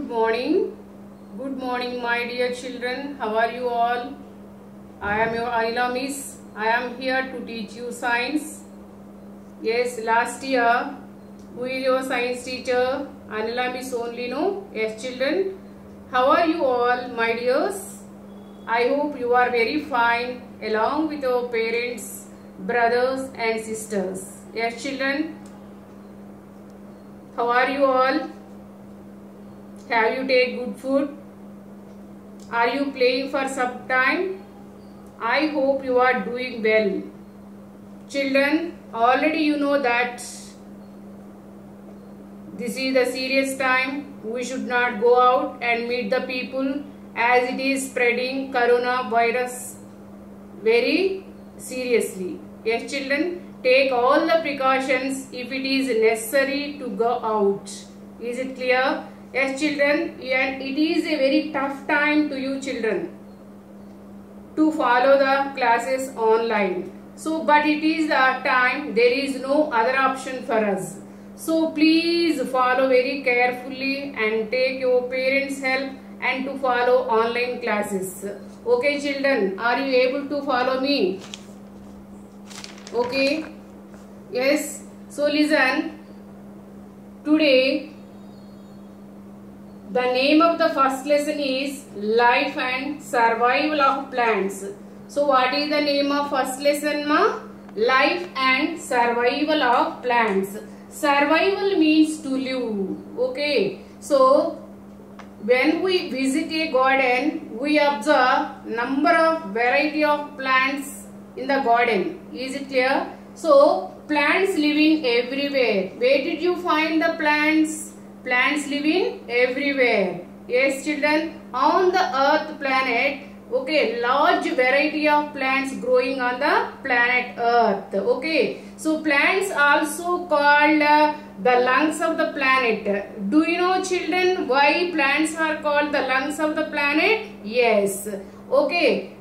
morning. Good morning, my dear children. How are you all? I am your Anila Miss. I am here to teach you science. Yes, last year, who is your science teacher? Anila Miss only, no? Yes, children. How are you all, my dears? I hope you are very fine along with your parents, brothers and sisters. Yes, children. How are you all? Have you taken good food? Are you playing for some time? I hope you are doing well. Children, already you know that this is the serious time. We should not go out and meet the people as it is spreading coronavirus very seriously. Yes, children, take all the precautions if it is necessary to go out. Is it clear? Yes, children, and it is a very tough time to you children to follow the classes online. So, but it is the time, there is no other option for us. So, please follow very carefully and take your parents' help and to follow online classes. Okay, children, are you able to follow me? Okay. Yes. So, listen. Today, the name of the first lesson is Life and Survival of Plants. So, what is the name of first lesson, ma? Life and Survival of Plants. Survival means to live. Okay. So, when we visit a garden, we observe number of variety of plants in the garden. Is it clear? So, plants living everywhere. Where did you find the plants? Plants living everywhere. Yes, children, on the earth planet, okay, large variety of plants growing on the planet earth. Okay, so plants also called the lungs of the planet. Do you know, children, why plants are called the lungs of the planet? Yes. Okay,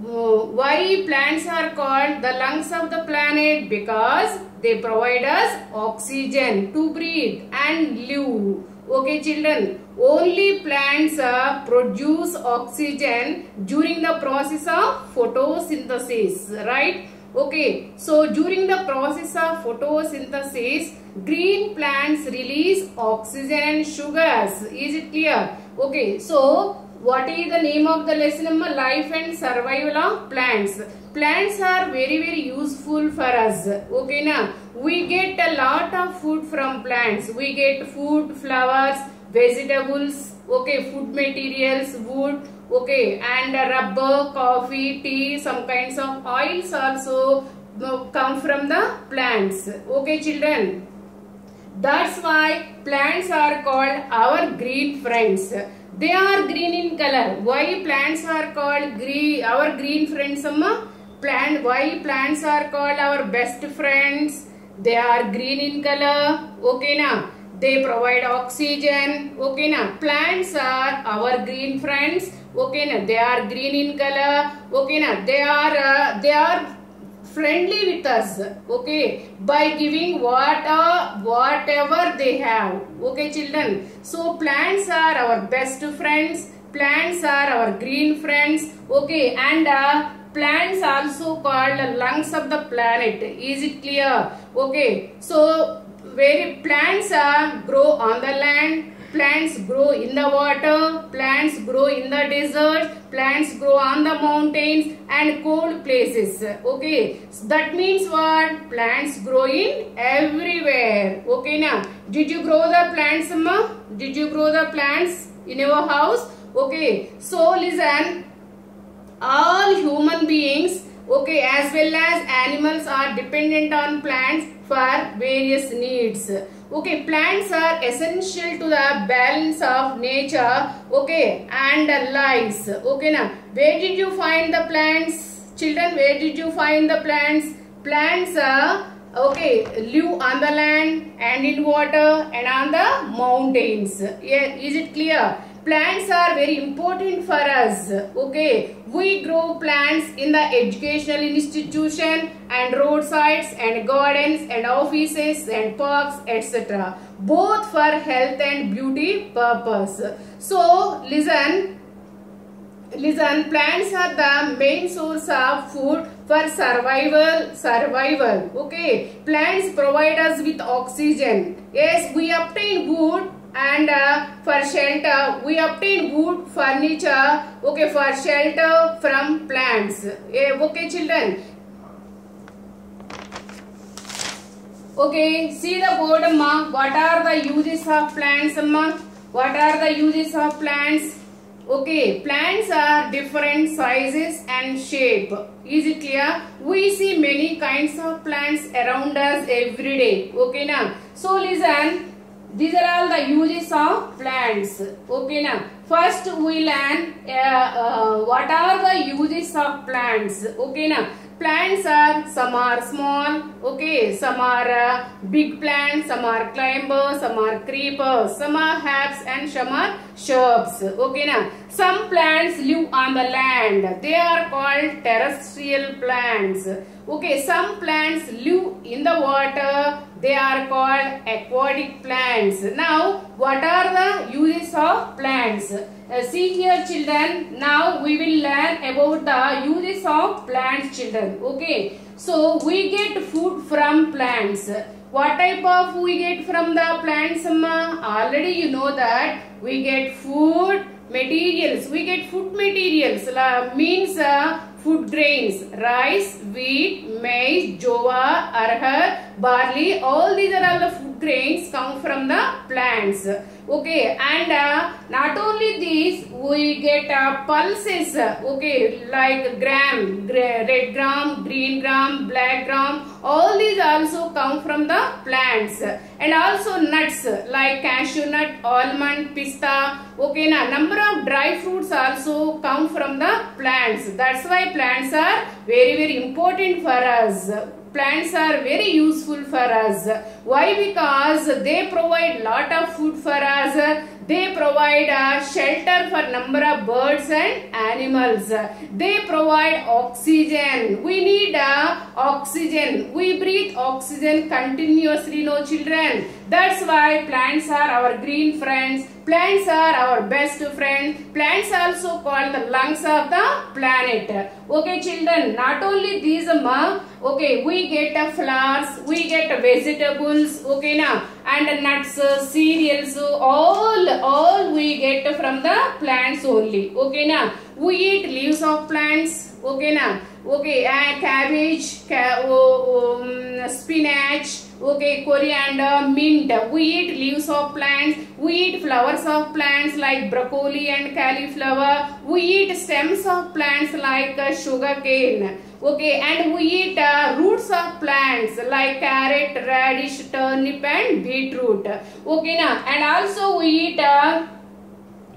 why plants are called the lungs of the planet? Because they provide us oxygen to breathe and live. Okay, children, only plants produce oxygen during the process of photosynthesis, right? Okay, so during the process of photosynthesis, green plants release oxygen and sugars. Is it clear? Okay, so what is the name of the lesson? Life and Survival of Plants. Plants are very useful for us. Okay, now we get a lot of food from plants. We get food, flowers, vegetables, okay, food materials, wood, okay, and rubber, coffee, tea, some kinds of oils also come from the plants. Okay, children. That's why plants are called our green friends. They are green in color. Why plants are called green, our green friends, amma? Why plants are called our best friends? They are green in color. Okay, na? They provide oxygen. Okay, na? Plants are our green friends. Okay, na? They are green in color. Okay, na? They are friendly with us. Okay, by giving whatever they have. Okay, children. So plants are our best friends. Plants are our green friends. Okay, and plants also called lungs of the planet. Is it clear? Okay, so plants grow on the land, plants grow in the water, plants grow in the desert, plants grow on the mountains and cold places. Okay, so that means what? Plants grow in everywhere. Okay, now did you grow the plants, ma? Did you grow the plants in your house? Okay, so listen. All human beings, okay, as well as animals are dependent on plants for various needs. Okay, plants are essential to the balance of nature, okay, and lives. Okay, now, where did you find the plants? Children, where did you find the plants? Plants okay, live on the land and in water and on the mountains. Yeah, is it clear? Plants are very important for us. Okay, we grow plants in the educational institution and roadsides and gardens and offices and parks, etc. both for health and beauty purpose. So listen, plants are the main source of food for survival. Okay, plants provide us with oxygen. Yes, we obtain wood and for shelter. We obtain wood, furniture, okay, for shelter from plants. Okay children. Okay, see the board amma. What are the uses of plants amma? What are the uses of plants? Okay, plants are different sizes and shape. Is it clear? We see many kinds of plants around us every day. Okay na? So listen, these are all the uses of plants. Okay na? First we learn what are the uses of plants. Okay na? Plants are, some are small, okay, some are big plants, some are climbers, some are creepers, some are herbs and some are shrubs. Okay na? Some plants live on the land. They are called terrestrial plants. Okay, some plants live in the water. They are called aquatic plants. Now, what are the uses of plants? See here children, now we will learn about the uses of plants children. Okay, so we get food from plants. What type of we get from the plants amma? Already you know that we get food materials. We get food materials means food grains, rice, wheat, maize, jowar, arhar, barley, all these are all the food grains come from the plants. Okay, and not only these, we get pulses, okay, like gram, red gram, green gram, black gram, all these also come from the plants. And also nuts like cashew nut, almond, pista, okay, number of dry fruits also come from the plants. That's why plants are very important for us. Plants are very useful for us. Why? Because they provide lot of food for us. They provide shelter for number of birds and animals. They provide oxygen. We need oxygen. We breathe oxygen continuously, no children. That's why plants are our green friends. Plants are our best friends. Plants also called the lungs of the planet. Okay children, not only these okay, we get flowers, we get vegetables, okay na, and nuts, cereals, all we get from the plants only. Okay na, we eat leaves of plants. Okay na, okay, and cabbage, spinach, okay, coriander, mint. We eat leaves of plants. We eat flowers of plants like broccoli and cauliflower. We eat stems of plants like sugar cane. Okay, and we eat roots of plants like carrot, radish, turnip and beetroot. Okay na, and also we eat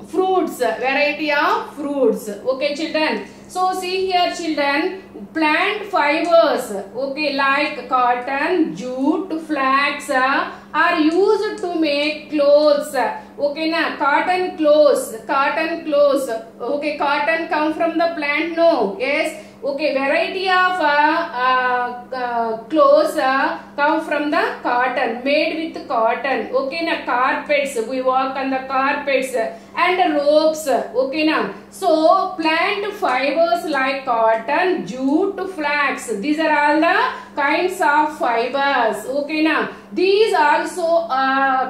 fruits, variety of fruits. Okay children. So see here children, plant fibers, okay, like cotton, jute, flax are used to make clothes. Okay na, cotton clothes, okay, cotton come from the plant, no? Yes. Okay, variety of clothes come from the cotton, made with cotton. Okay na, carpets, we walk on the carpets, and ropes. Okay na, so plant fibers like cotton, jute, flax, these are all the kinds of fibers. Okay na, these also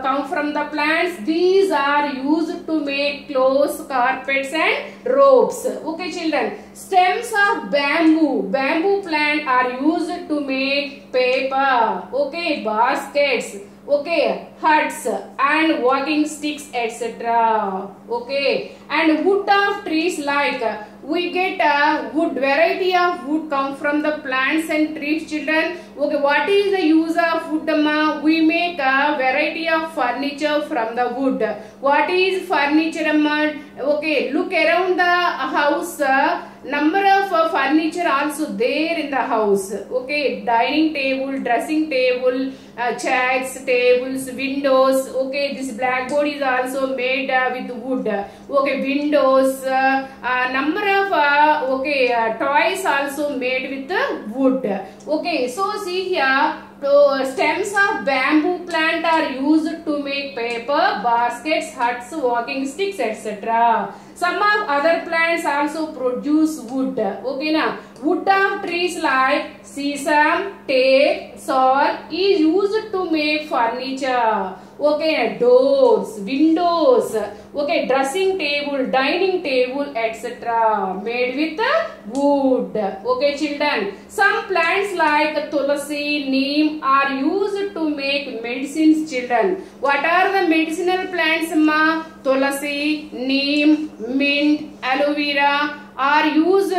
come from the plants. These are used to make clothes, carpets and ropes. Okay children, stems of bamboo plant are used to make paper, okay, baskets, okay, huts and walking sticks, etc. Okay, and wood of trees, like we get wood, variety of wood come from the plants and trees children. Okay, what is the use of wood amma? We make a variety of furniture from the wood. What is furniture amma? Okay, look around the house, number of furniture also there in the house. Okay, dining table, dressing table, chairs, tables, windows. Okay, this blackboard is also made with wood. Okay, windows, number of toys also made with wood. Okay, so see here, stems of bamboo plant are used to make paper, baskets, huts, walking sticks, etc. Some of other plants also produce wood. Okay na? Wood of trees like sesame, teak, sal is used to make furniture. Okay, doors, windows, okay, dressing table, dining table, etc. made with wood. Okay, children. Some plants like tulasi, neem are used to make medicines, children. What are the medicinal plants, ma? Tulasi, neem, mint, aloe vera are used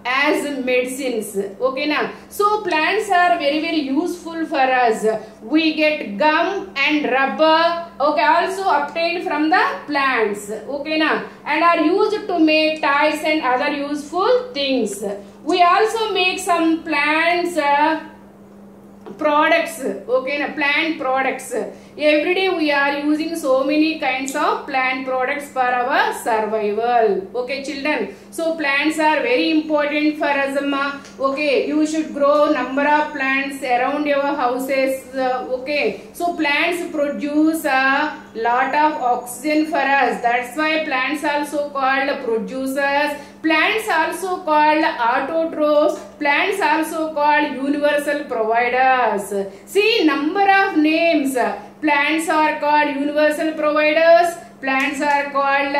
as medicines. Okay na? So plants are very useful for us. We get gum and rubber, okay, also obtained from the plants. Okay na? And are used to make ties and other useful things. We also make some plants products. Okay na? Plant products. Every day we are using so many kinds of plant products for our survival. Okay, children. So plants are very important for us, ma. Okay, you should grow number of plants around your houses. Okay, so plants produce a lot of oxygen for us. That's why plants also called producers. Plants also called autotrophs. Plants also called universal providers. See, number of names. Plants are called universal providers. Plants are called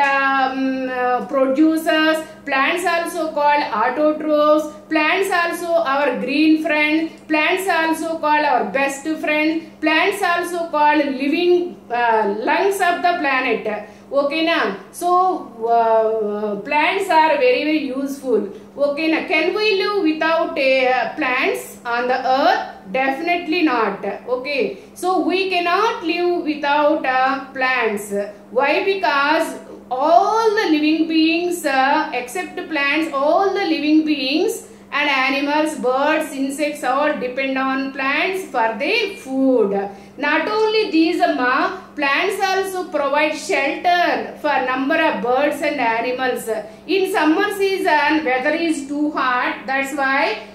producers. Plants also called autotrophs. Plants also our green friend. Plants also called our best friend. Plants also called living lungs of the planet. Okay na? So plants are very useful. Okay na? Can we live without plants on the earth? Definitely not. Okay. So we cannot live without plants. Why? Because all the living beings except plants, all the living beings and animals, birds, insects all depend on plants for their food. Not only these, plants also provide shelter for number of birds and animals. In summer season, weather is too hot. That's why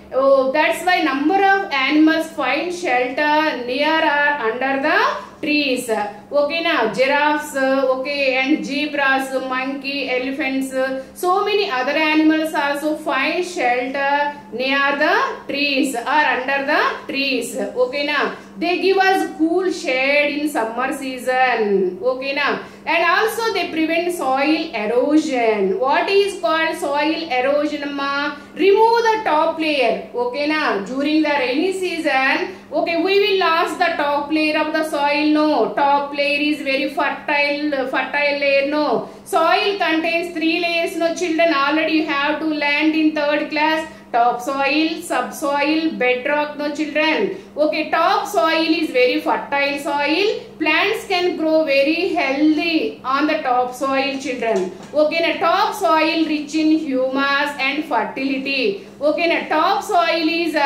number of animals find shelter near or under the trees. Okay na? Giraffes, okay, and zebras, monkey, elephants, so many other animals also find shelter near the trees or under the trees. Okay na? They give us cool shade in summer season. Okay na? And also they prevent soil erosion. What is called soil erosion, ma? Remove the top layer. Okay na? During the rainy season, okay, we will lose the top layer of the soil. No, top layer is very fertile layer. No, soil contains 3 layers. No, children, already you have to learn in 3rd class. Top soil, subsoil, bedrock. No, children. Okay, top soil is very fertile soil. Plants can grow very healthy on the top soil, children. Okay, the top soil rich in humus and fertility. Okay, the top soil is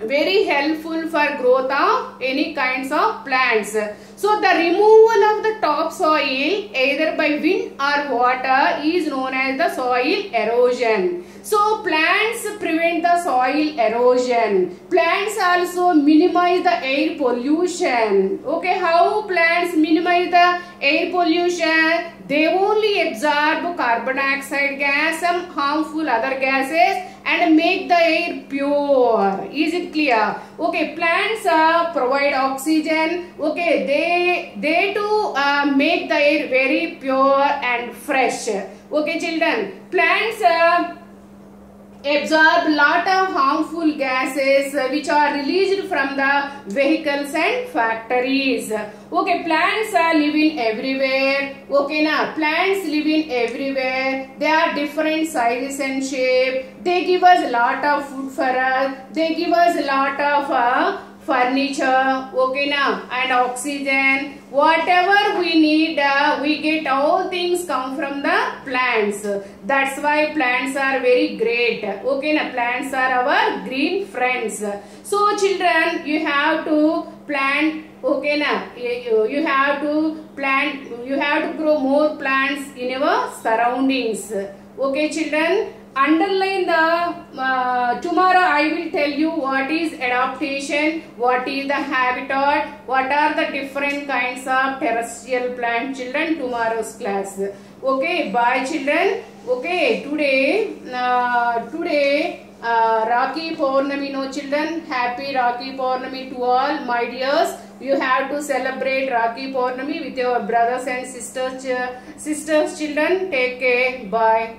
very helpful for growth of any kinds of plants. So the removal of the top soil either by wind or water is known as the soil erosion. So plants prevent the soil erosion. Plants also minimize the air pollution. Okay, how plants minimize the air pollution? They only absorb carbon dioxide gas and harmful other gases and make the air pure. Is it clear? Okay, plants provide oxygen. Okay, they too make the air very pure and fresh. Okay, children, plants absorb lot of harmful gases which are released from the vehicles and factories. Okay, plants are living everywhere. Okay, na, plants live in everywhere. They are different sizes and shape. They give us a lot of food for us. They give us a lot of furniture, okay na, and oxygen. Whatever we need, we get all things come from the plants. That's why plants are very great. Okay na, plants are our green friends. So children, you have to plant. Okay na, you have to plant. You have to grow more plants in your surroundings. Okay children, underline the tomorrow I will tell you what is adaptation, what is the habitat, what are the different kinds of terrestrial plant, children, tomorrow's class. Okay, bye children. Okay, today Rakhi Purnami, no children, happy Rakhi Purnami to all my dears. You have to celebrate Rakhi Purnami with your brothers and sisters children. Take care, bye.